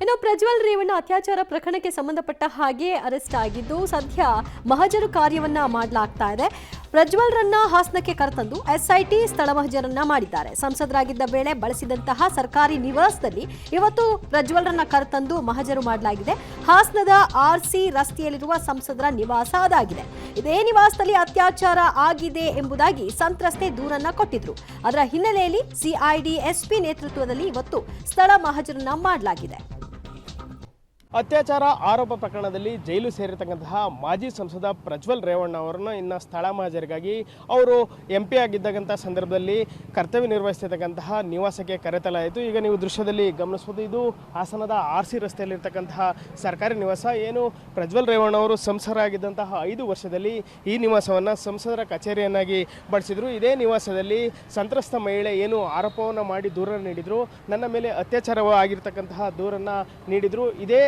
ಇನ್ನು ಪ್ರಜ್ವಲ್ ರೇವಣ್ಣ ಅತ್ಯಾಚಾರ ಪ್ರಕರಣಕ್ಕೆ ಸಂಬಂಧಪಟ್ಟ ಹಾಗೆ ಅರೆಸ್ಟ್ ಆಗಿದ್ದು ಸದ್ಯ ಮಹಜರು ಕಾರ್ಯವನ್ನ ಮಾಡಲಾಗ್ತಾ ಇದೆ. ಪ್ರಜ್ವಲ್ರನ್ನ ಹಾಸನಕ್ಕೆ ಕರೆತಂದು ಎಸ್ಐಟಿ ಸ್ಥಳ ಮಹಜರನ್ನ ಮಾಡಿದ್ದಾರೆ. ಸಂಸದರಾಗಿದ್ದ ವೇಳೆ ಬಳಸಿದಂತಹ ಸರ್ಕಾರಿ ನಿವಾಸದಲ್ಲಿ ಇವತ್ತು ಪ್ರಜ್ವಲ್ರನ್ನ ಕರೆತಂದು ಮಹಜರು ಮಾಡಲಾಗಿದೆ. ಹಾಸನದ ಆರ್ಸಿ ರಸ್ತೆಯಲ್ಲಿರುವ ಸಂಸದರ ನಿವಾಸ ಅದಾಗಿದೆ. ಇದೇ ನಿವಾಸದಲ್ಲಿ ಅತ್ಯಾಚಾರ ಆಗಿದೆ ಎಂಬುದಾಗಿ ಸಂತ್ರಸ್ತೆ ದೂರನ್ನ ಕೊಟ್ಟಿದ್ರು. ಅದರ ಹಿನ್ನೆಲೆಯಲ್ಲಿ ಸಿಐಡಿ ಎಸ್ಪಿ ನೇತೃತ್ವದಲ್ಲಿ ಇವತ್ತು ಸ್ಥಳ ಮಹಜರನ್ನ ಮಾಡಲಾಗಿದೆ. ಅತ್ಯಾಚಾರ ಆರೋಪ ಪ್ರಕರಣದಲ್ಲಿ ಜೈಲು ಸೇರಿರ್ತಕ್ಕಂತಹ ಮಾಜಿ ಸಂಸದ ಪ್ರಜ್ವಲ್ ರೇವಣ್ಣ ಅವರನ್ನು ಇನ್ನು ಸ್ಥಳ ಮಹಜರಿಗಾಗಿ ಅವರು MP ಆಗಿದ್ದಂಥ ಸಂದರ್ಭದಲ್ಲಿ ಕರ್ತವ್ಯ ನಿರ್ವಹಿಸ್ತಿರ್ತಕ್ಕಂತಹ ನಿವಾಸಕ್ಕೆ ಕರೆತಲಾಯಿತು. ಈಗ ನೀವು ದೃಶ್ಯದಲ್ಲಿ ಗಮನಿಸಬಹುದು, ಇದು ಹಾಸನದ ಆರ್ಸಿ ರಸ್ತೆಯಲ್ಲಿರ್ತಕ್ಕಂತಹ ಸರ್ಕಾರಿ ನಿವಾಸ. ಏನು ಪ್ರಜ್ವಲ್ ರೇವಣ್ಣ ಅವರು ಸಂಸದರಾಗಿದ್ದಂತಹ 5 ವರ್ಷದಲ್ಲಿ ಈ ನಿವಾಸವನ್ನು ಸಂಸದರ ಕಚೇರಿಯನ್ನಾಗಿ ಬಳಸಿದರು. ಇದೇ ನಿವಾಸದಲ್ಲಿ ಸಂತ್ರಸ್ತ ಮಹಿಳೆ ಏನು ಆರೋಪವನ್ನು ಮಾಡಿ ದೂರನ್ನು ನೀಡಿದರು, ನನ್ನ ಮೇಲೆ ಅತ್ಯಾಚಾರವಾಗಿರ್ತಕ್ಕಂತಹ ದೂರನ್ನು ನೀಡಿದರು. ಇದೇ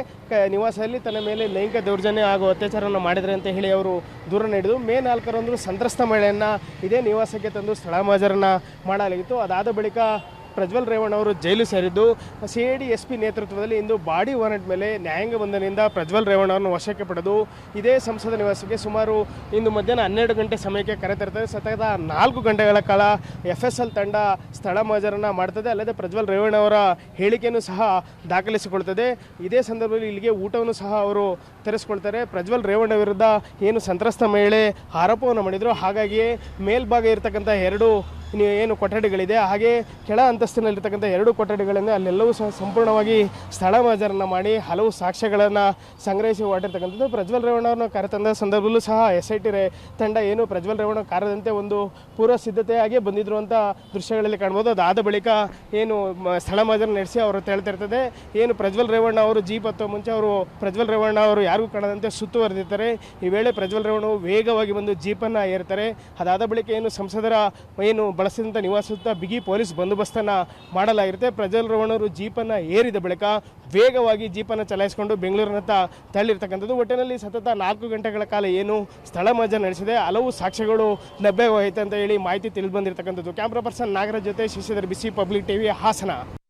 ನಿವಾಸದಲ್ಲಿ ತನ್ನ ಮೇಲೆ ಲೈಂಗಿಕ ದೌರ್ಜನ್ಯ ಹಾಗೂ ಅತ್ಯಾಚಾರವನ್ನು ಮಾಡಿದರೆ ಅಂತ ಹೇಳಿ ಅವರು ದೂರ ನೀಡಿದರು. ಮೇ 4ರಂದು ಸಂತ್ರಸ್ತ ಮಹಿಳೆಯನ್ನು ಇದೇ ನಿವಾಸಕ್ಕೆ ತಂದು ಸ್ಥಳ ಮಹಜರನ್ನು ಮಾಡಲಾಗಿತ್ತು. ಅದಾದ ಬಳಿಕ ಪ್ರಜ್ವಲ್ ರೇವಣ್ಣ ಅವರು ಜೈಲು ಸೇರಿದ್ದು CID SP ನೇತೃತ್ವದಲ್ಲಿ ಇಂದು ಬಾಡಿ ವಾರೆಂಟ್ ಮೇಲೆ ನ್ಯಾಯಾಂಗ ಬಂಧನದಿಂದ ಪ್ರಜ್ವಲ್ ರೇವಣ್ಣ ಅವರನ್ನು ವಶಕ್ಕೆ ಪಡೆದು ಇದೇ ಸಂಸದ ನಿವಾಸಕ್ಕೆ ಸುಮಾರು ಇಂದು ಮಧ್ಯಾಹ್ನ 12 ಗಂಟೆ ಸಮಯಕ್ಕೆ ಕರೆತರ್ತಾರೆ. ಸತತ 4 ಗಂಟೆಗಳ ಕಾಲ FSL ತಂಡ ಸ್ಥಳ ಮಹಜರನ್ನು ಮಾಡ್ತದೆ. ಅಲ್ಲದೆ ಪ್ರಜ್ವಲ್ ರೇವಣ್ಣ ಅವರ ಹೇಳಿಕೆಯನ್ನು ಸಹ ದಾಖಲಿಸಿಕೊಳ್ತದೆ. ಇದೇ ಸಂದರ್ಭದಲ್ಲಿ ಇಲ್ಲಿಗೆ ಊಟವನ್ನು ಸಹ ಅವರು ತರಿಸ್ಕೊಳ್ತಾರೆ. ಪ್ರಜ್ವಲ್ ರೇವಣ್ಣ ವಿರುದ್ಧ ಏನು ಸಂತ್ರಸ್ತ ಮಹಿಳೆ ಆರೋಪವನ್ನು ಮಾಡಿದರು, ಹಾಗಾಗಿಯೇ ಮೇಲ್ಭಾಗ ಇರತಕ್ಕಂಥ 2 ಏನು ಕೊಠಡಿಗಳಿದೆ, ಹಾಗೆ ಕೆಳ ಅಂತಸ್ತಿನಲ್ಲಿರ್ತಕ್ಕಂಥ 2 ಕೊಠಡಿಗಳಿಂದ ಅಲ್ಲೆಲ್ಲವೂ ಸಹ ಸಂಪೂರ್ಣವಾಗಿ ಸ್ಥಳ ಮಹಜರನ್ನು ಮಾಡಿ ಹಲವು ಸಾಕ್ಷ್ಯಗಳನ್ನು ಸಂಗ್ರಹಿಸಿ ಹೊರಟಿರ್ತಕ್ಕಂಥದ್ದು. ಪ್ರಜ್ವಲ್ ರೇವಣ್ಣವ್ರನ್ನ ಕರೆತಂದ ಸಂದರ್ಭದಲ್ಲೂ ಸಹ SIT ತಂಡ ಏನು ಪ್ರಜ್ವಲ್ ರೇವಣ್ಣ ಕಾರ್ಯದಂತೆ ಒಂದು ಪೂರ್ವ ಸಿದ್ಧತೆಯಾಗಿ ಬಂದಿದ್ರು ಅಂತ ದೃಶ್ಯಗಳಲ್ಲಿ ಕಾಣ್ಬೋದು. ಅದಾದ ಬಳಿಕ ಏನು ಸ್ಥಳ ಮಹಜರ ನಡೆಸಿ ಅವರು ಹೇಳ್ತಿರ್ತದೆ. ಏನು ಪ್ರಜ್ವಲ್ ರೇವಣ್ಣ ಅವರು ಜೀಪ್ ಹತ್ತೋ ಮುಂಚೆ ಅವರು ಪ್ರಜ್ವಲ್ ರೇವಣ್ಣ ಅವರು ಯಾರಿಗೂ ಕಾಣದಂತೆ ಸುತ್ತುವರೆದಿರ್ತಾರೆ. ಈ ವೇಳೆ ಪ್ರಜ್ವಲ್ ರೇವಣ್ಣ ವೇಗವಾಗಿ ಬಂದು ಜೀಪನ್ನು ಏರ್ತಾರೆ. ಅದಾದ ಬಳಿಕ ಏನು ಸಂಸದರ ಏನು ಬಳಸಿದಂಥ ನಿವಾಸ ಸುತ್ತ ಬಿಗಿ ಪೊಲೀಸ್ ಬಂದೋಬಸ್ತನ್ನು ಮಾಡಲಾಗಿರುತ್ತೆ. ಪ್ರಜ್ವಲ್ ರೇವಣ್ಣ ಅವರು ಜೀಪನ್ನು ಏರಿದ ಬಳಿಕ ವೇಗವಾಗಿ ಜೀಪನ್ನು ಚಲಾಯಿಸಿಕೊಂಡು ಬೆಂಗಳೂರಿನತ್ತ ತಳ್ಳಿರ್ತಕ್ಕಂಥದ್ದು. ಒಟ್ಟಿನಲ್ಲಿ ಸತತ 4 ಗಂಟೆಗಳ ಕಾಲ ಏನು ಸ್ಥಳ ಮಹಜರ ನಡೆಸಿದೆ, ಹಲವು ಸಾಕ್ಷ್ಯಗಳು ಲಭ್ಯವಾಯಿತು ಅಂತ ಹೇಳಿ ಮಾಹಿತಿ ತಿಳಿದು ಬಂದಿರತಕ್ಕಂಥದ್ದು. ಕ್ಯಾಮ್ರಾ ಪರ್ಸನ್ ನಾಗರಾಜ್ ಜೊತೆ ಶಶಿಧರ್, ಬಿಸಿ ಪಬ್ಲಿಕ್ TV, ಹಾಸನ.